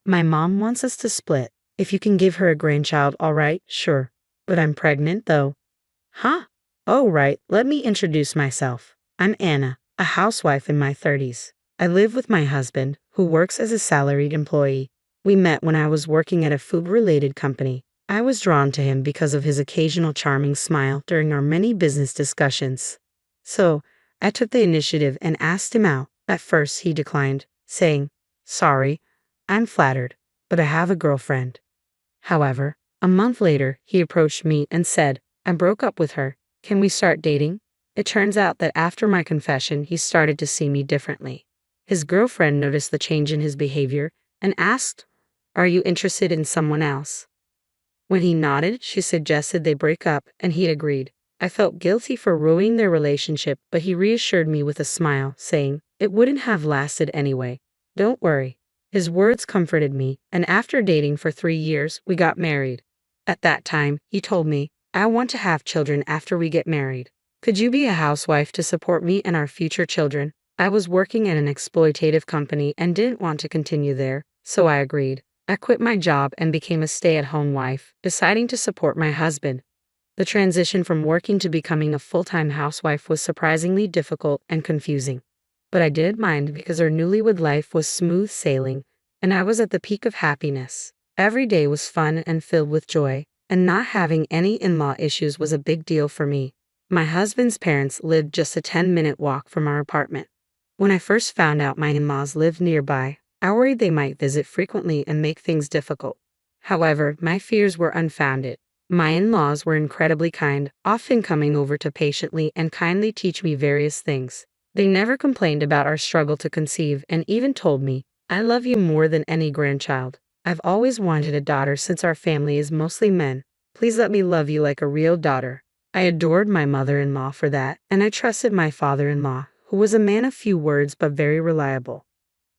My mom wants us to split. If you can give her a grandchild, all right, sure. But I'm pregnant, though. Huh? Oh, right. Let me introduce myself. I'm Anna, a housewife in my 30s. I live with my husband, who works as a salaried employee. We met when I was working at a food-related company. I was drawn to him because of his occasional charming smile during our many business discussions. So, I took the initiative and asked him out. At first, he declined, saying, "Sorry, I'm flattered, but I have a girlfriend." However, a month later, he approached me and said, "I broke up with her. Can we start dating?" It turns out that after my confession, he started to see me differently. His girlfriend noticed the change in his behavior and asked, "Are you interested in someone else?" When he nodded, she suggested they break up, and he agreed. I felt guilty for ruining their relationship, but he reassured me with a smile, saying, "It wouldn't have lasted anyway. Don't worry." His words comforted me, and after dating for 3 years, we got married. At that time, he told me, "I want to have children after we get married. Could you be a housewife to support me and our future children?" I was working at an exploitative company and didn't want to continue there, so I agreed. I quit my job and became a stay-at-home wife, deciding to support my husband. The transition from working to becoming a full-time housewife was surprisingly difficult and confusing. But I didn't mind because our newlywed life was smooth sailing, and I was at the peak of happiness. Every day was fun and filled with joy, and not having any in-law issues was a big deal for me. My husband's parents lived just a 10-minute walk from our apartment. When I first found out my in-laws lived nearby, I worried they might visit frequently and make things difficult. However, my fears were unfounded. My in-laws were incredibly kind, often coming over to patiently and kindly teach me various things. They never complained about our struggle to conceive and even told me, "I love you more than any grandchild. I've always wanted a daughter since our family is mostly men. Please let me love you like a real daughter." I adored my mother-in-law for that, and I trusted my father-in-law, who was a man of few words but very reliable.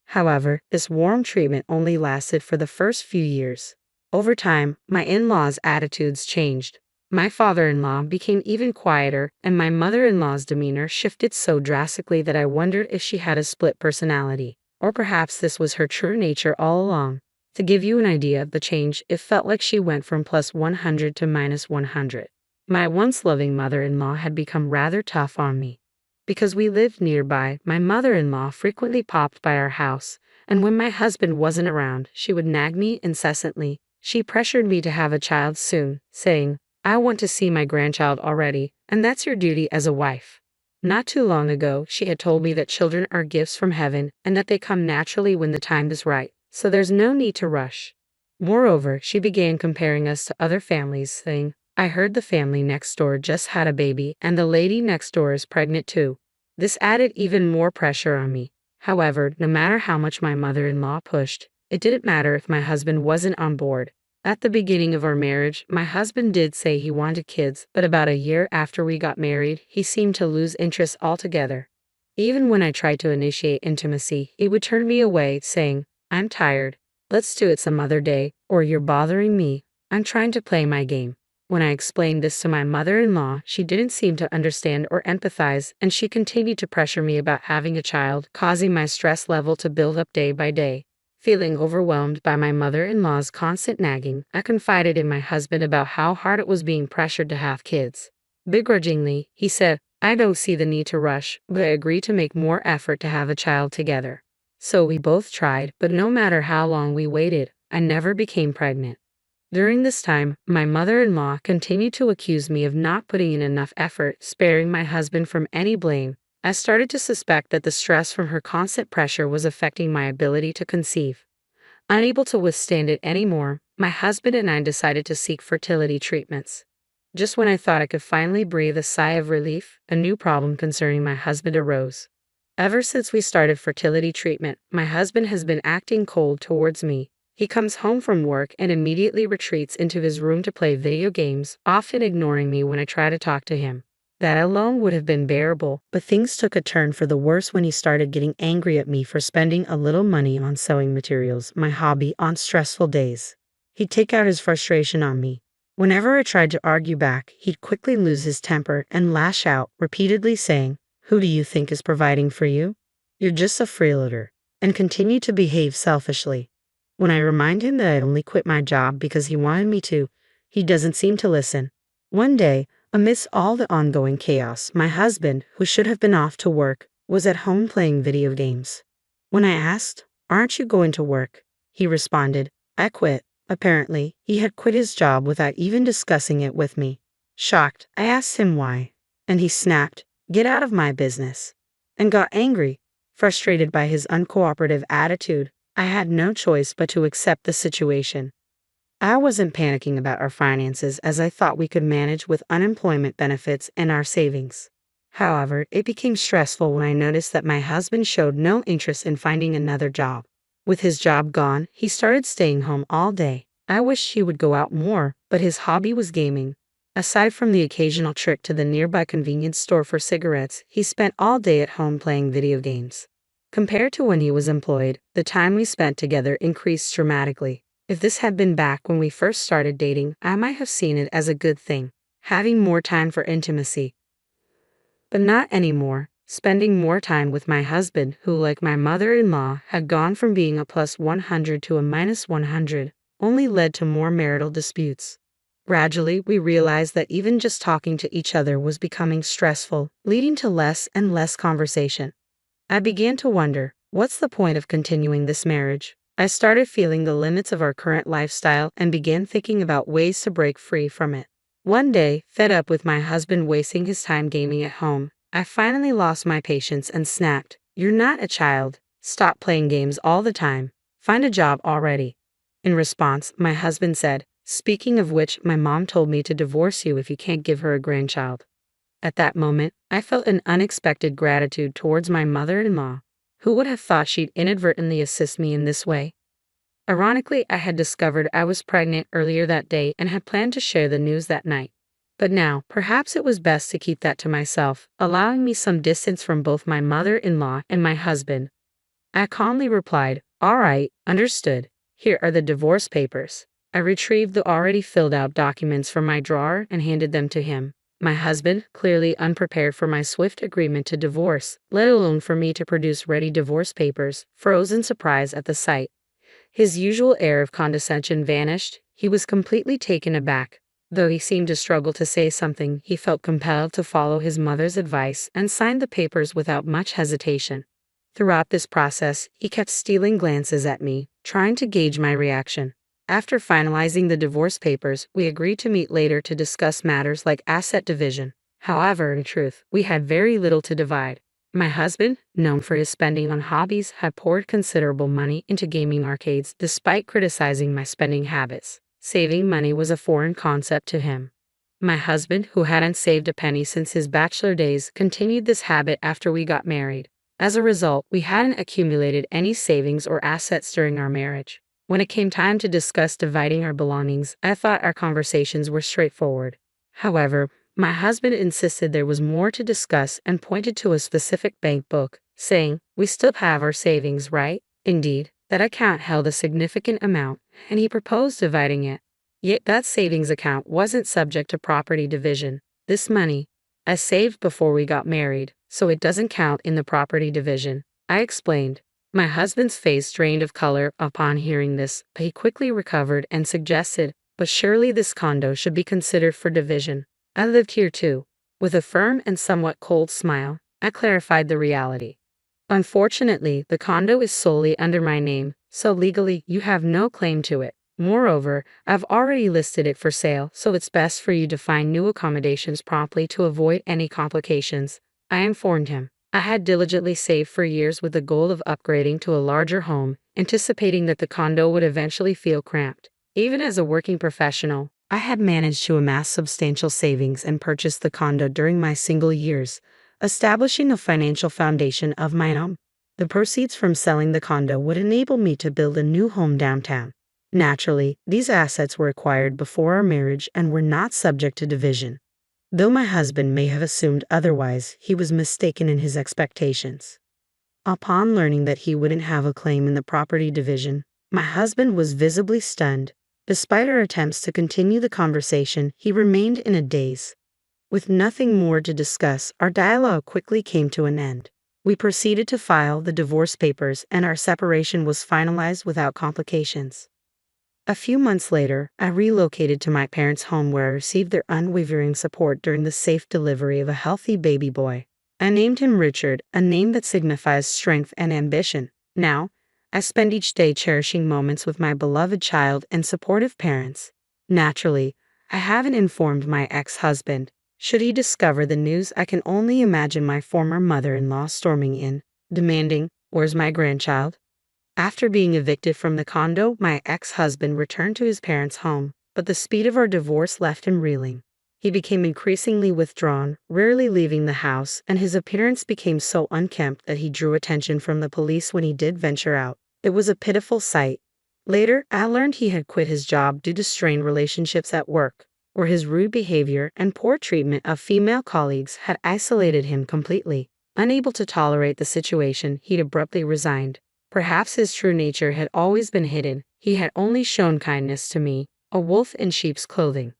However, this warm treatment only lasted for the first few years. Over time, my in-laws' attitudes changed. My father-in-law became even quieter, and my mother-in-law's demeanor shifted so drastically that I wondered if she had a split personality, or perhaps this was her true nature all along. To give you an idea of the change, it felt like she went from +100 to -100. My once loving mother-in-law had become rather tough on me. Because we lived nearby, my mother-in-law frequently popped by our house, and when my husband wasn't around, she would nag me incessantly. She pressured me to have a child soon, saying, "I want to see my grandchild already, and that's your duty as a wife." Not too long ago, she had told me that children are gifts from heaven and that they come naturally when the time is right, so there's no need to rush. Moreover, she began comparing us to other families, saying, "I heard the family next door just had a baby, and the lady next door is pregnant too." This added even more pressure on me. However, no matter how much my mother-in-law pushed, it didn't matter if my husband wasn't on board. At the beginning of our marriage, my husband did say he wanted kids, but about a year after we got married, he seemed to lose interest altogether. Even when I tried to initiate intimacy, he would turn me away, saying, "I'm tired. Let's do it some other day," or "You're bothering me. I'm trying to play my game." When I explained this to my mother-in-law, she didn't seem to understand or empathize, and she continued to pressure me about having a child, causing my stress level to build up day by day. Feeling overwhelmed by my mother-in-law's constant nagging, I confided in my husband about how hard it was being pressured to have kids. Begrudgingly, he said, "I don't see the need to rush," but I agreed to make more effort to have a child together. So we both tried, but no matter how long we waited, I never became pregnant. During this time, my mother-in-law continued to accuse me of not putting in enough effort, sparing my husband from any blame. I started to suspect that the stress from her constant pressure was affecting my ability to conceive. Unable to withstand it anymore, my husband and I decided to seek fertility treatments. Just when I thought I could finally breathe a sigh of relief, a new problem concerning my husband arose. Ever since we started fertility treatment, my husband has been acting cold towards me. He comes home from work and immediately retreats into his room to play video games, often ignoring me when I try to talk to him. That alone would have been bearable, but things took a turn for the worse when he started getting angry at me for spending a little money on sewing materials, my hobby, on stressful days. He'd take out his frustration on me. Whenever I tried to argue back, he'd quickly lose his temper and lash out, repeatedly saying, "Who do you think is providing for you? You're just a freeloader," and continue to behave selfishly. When I remind him that I only quit my job because he wanted me to, he doesn't seem to listen. One day, amidst all the ongoing chaos, my husband, who should have been off to work, was at home playing video games. When I asked, "Aren't you going to work?" he responded, "I quit." Apparently, he had quit his job without even discussing it with me. Shocked, I asked him why, and he snapped, "Get out of my business," and got angry. Frustrated by his uncooperative attitude, I had no choice but to accept the situation. I wasn't panicking about our finances as I thought we could manage with unemployment benefits and our savings. However, it became stressful when I noticed that my husband showed no interest in finding another job. With his job gone, he started staying home all day. I wished he would go out more, but his hobby was gaming. Aside from the occasional trip to the nearby convenience store for cigarettes, he spent all day at home playing video games. Compared to when he was employed, the time we spent together increased dramatically. If this had been back when we first started dating, I might have seen it as a good thing, having more time for intimacy. But not anymore. Spending more time with my husband, who, like my mother-in-law, had gone from being a plus 100 to a minus 100, only led to more marital disputes. Gradually, we realized that even just talking to each other was becoming stressful, leading to less and less conversation. I began to wonder, what's the point of continuing this marriage? I started feeling the limits of our current lifestyle and began thinking about ways to break free from it. One day, fed up with my husband wasting his time gaming at home, I finally lost my patience and snapped, "You're not a child. Stop playing games all the time. Find a job already." In response, my husband said, "Speaking of which, my mom told me to divorce you if you can't give her a grandchild." At that moment, I felt an unexpected gratitude towards my mother-in-law. Who would have thought she'd inadvertently assist me in this way? Ironically, I had discovered I was pregnant earlier that day and had planned to share the news that night. But now, perhaps it was best to keep that to myself, allowing me some distance from both my mother-in-law and my husband. I calmly replied, "All right, understood. Here are the divorce papers." I retrieved the already filled out documents from my drawer and handed them to him. My husband, clearly unprepared for my swift agreement to divorce, let alone for me to produce ready divorce papers, froze in surprise at the sight. His usual air of condescension vanished. He was completely taken aback. Though he seemed to struggle to say something, he felt compelled to follow his mother's advice and signed the papers without much hesitation. Throughout this process, he kept stealing glances at me, trying to gauge my reaction. After finalizing the divorce papers, we agreed to meet later to discuss matters like asset division. However, in truth, we had very little to divide. My husband, known for his spending on hobbies, had poured considerable money into gaming arcades despite criticizing my spending habits. Saving money was a foreign concept to him. My husband, who hadn't saved a penny since his bachelor days, continued this habit after we got married. As a result, we hadn't accumulated any savings or assets during our marriage. When it came time to discuss dividing our belongings, I thought our conversations were straightforward. However, my husband insisted there was more to discuss and pointed to a specific bank book, saying, "We still have our savings, right?" Indeed, that account held a significant amount, and he proposed dividing it. Yet that savings account wasn't subject to property division. This money, I saved before we got married, so it doesn't count in the property division, I explained. My husband's face drained of color upon hearing this, but he quickly recovered and suggested, "But surely this condo should be considered for division. I lived here too." With a firm and somewhat cold smile, I clarified the reality. "Unfortunately, the condo is solely under my name, so legally you have no claim to it. Moreover, I've already listed it for sale, so it's best for you to find new accommodations promptly to avoid any complications," I informed him. I had diligently saved for years with the goal of upgrading to a larger home, anticipating that the condo would eventually feel cramped. Even as a working professional, I had managed to amass substantial savings and purchase the condo during my single years, establishing a financial foundation of my own. The proceeds from selling the condo would enable me to build a new home downtown. Naturally, these assets were acquired before our marriage and were not subject to division. Though my husband may have assumed otherwise, he was mistaken in his expectations. Upon learning that he wouldn't have a claim in the property division, my husband was visibly stunned. Despite our attempts to continue the conversation, he remained in a daze. With nothing more to discuss, our dialogue quickly came to an end. We proceeded to file the divorce papers, and our separation was finalized without complications. A few months later, I relocated to my parents' home where I received their unwavering support during the safe delivery of a healthy baby boy. I named him Richard, a name that signifies strength and ambition. Now, I spend each day cherishing moments with my beloved child and supportive parents. Naturally, I haven't informed my ex-husband. Should he discover the news, I can only imagine my former mother-in-law storming in, demanding, "Where's my grandchild?" After being evicted from the condo, my ex-husband returned to his parents' home, but the speed of our divorce left him reeling. He became increasingly withdrawn, rarely leaving the house, and his appearance became so unkempt that he drew attention from the police when he did venture out. It was a pitiful sight. Later, I learned he had quit his job due to strained relationships at work, where his rude behavior and poor treatment of female colleagues had isolated him completely. Unable to tolerate the situation, he'd abruptly resigned. Perhaps his true nature had always been hidden. He had only shown kindness to me, a wolf in sheep's clothing.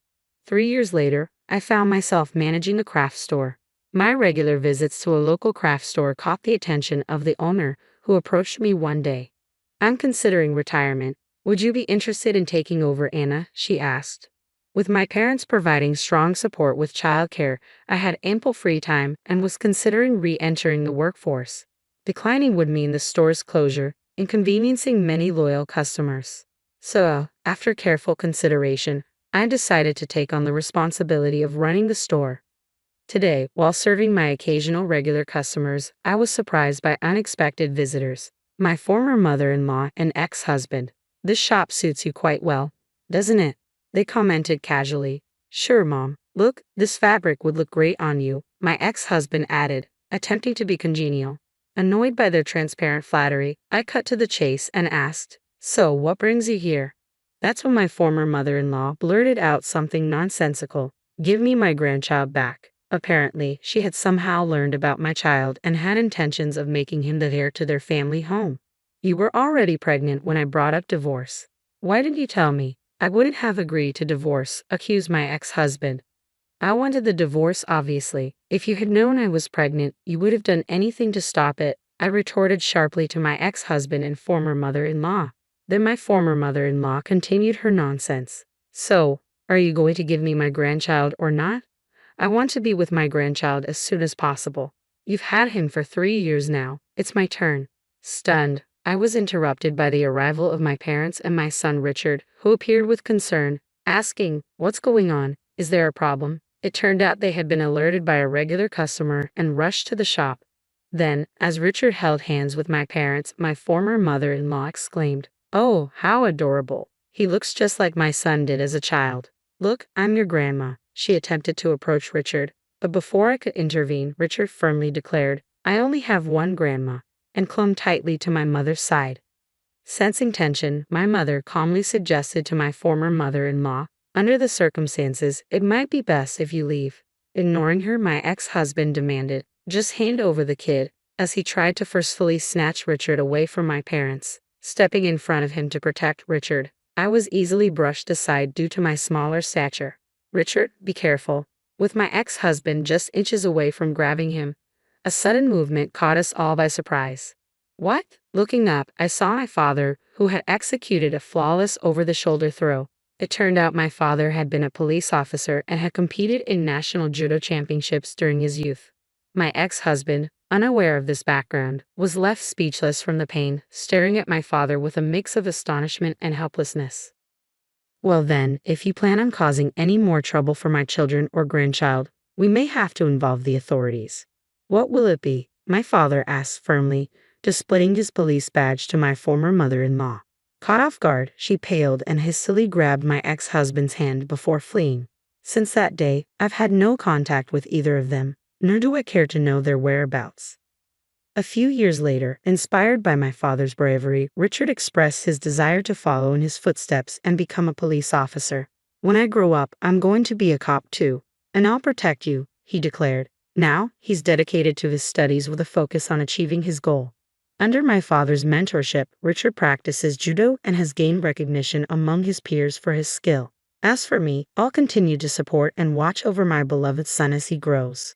3 years later, I found myself managing a craft store. My regular visits to a local craft store caught the attention of the owner, who approached me one day. "I'm considering retirement. Would you be interested in taking over, Anna?" she asked. With my parents providing strong support with childcare, I had ample free time and was considering re-entering the workforce. Declining would mean the store's closure, inconveniencing many loyal customers. So, after careful consideration, I decided to take on the responsibility of running the store. Today, while serving my occasional regular customers, I was surprised by unexpected visitors. My former mother-in-law and ex-husband. "This shop suits you quite well, doesn't it?" they commented casually. "Sure, Mom. Look, this fabric would look great on you," my ex-husband added, attempting to be congenial. Annoyed by their transparent flattery, I cut to the chase and asked, "So, what brings you here?" That's when my former mother-in-law blurted out something nonsensical. "Give me my grandchild back." Apparently, she had somehow learned about my child and had intentions of making him the heir to their family home. "You were already pregnant when I brought up divorce. Why didn't you tell me?" "I wouldn't have agreed to divorce," accused my ex-husband. "I wanted the divorce, obviously. If you had known I was pregnant, you would have done anything to stop it," I retorted sharply to my ex-husband and former mother-in-law. Then my former mother-in-law continued her nonsense. "So, are you going to give me my grandchild or not?" "I want to be with my grandchild as soon as possible. You've had him for 3 years now. It's my turn." Stunned, I was interrupted by the arrival of my parents and my son Richard, who appeared with concern, asking, "What's going on? Is there a problem?" It turned out they had been alerted by a regular customer and rushed to the shop. Then, as Richard held hands with my parents, my former mother-in-law exclaimed, "Oh, how adorable. He looks just like my son did as a child. Look, I'm your grandma." She attempted to approach Richard, but before I could intervene, Richard firmly declared, "I only have one grandma," and clung tightly to my mother's side. Sensing tension, my mother calmly suggested to my former mother-in-law, "Under the circumstances, it might be best if you leave." Ignoring her, my ex-husband demanded, "Just hand over the kid," as he tried to forcefully snatch Richard away from my parents. Stepping in front of him to protect Richard, I was easily brushed aside due to my smaller stature. "Richard, be careful," with my ex-husband just inches away from grabbing him. A sudden movement caught us all by surprise. "What?" Looking up, I saw my father, who had executed a flawless over-the-shoulder throw. It turned out my father had been a police officer and had competed in national judo championships during his youth. My ex-husband, unaware of this background, was left speechless from the pain, staring at my father with a mix of astonishment and helplessness. "Well then, if you plan on causing any more trouble for my children or grandchild, we may have to involve the authorities." "What will it be?" my father asked firmly, displaying his police badge to my former mother-in-law. Caught off guard, she paled and hastily grabbed my ex-husband's hand before fleeing. Since that day, I've had no contact with either of them, nor do I care to know their whereabouts. A few years later, inspired by my father's bravery, Richard expressed his desire to follow in his footsteps and become a police officer. "When I grow up, I'm going to be a cop too, and I'll protect you," he declared. Now, he's dedicated to his studies with a focus on achieving his goal. Under my father's mentorship, Richard practices judo and has gained recognition among his peers for his skill. As for me, I'll continue to support and watch over my beloved son as he grows.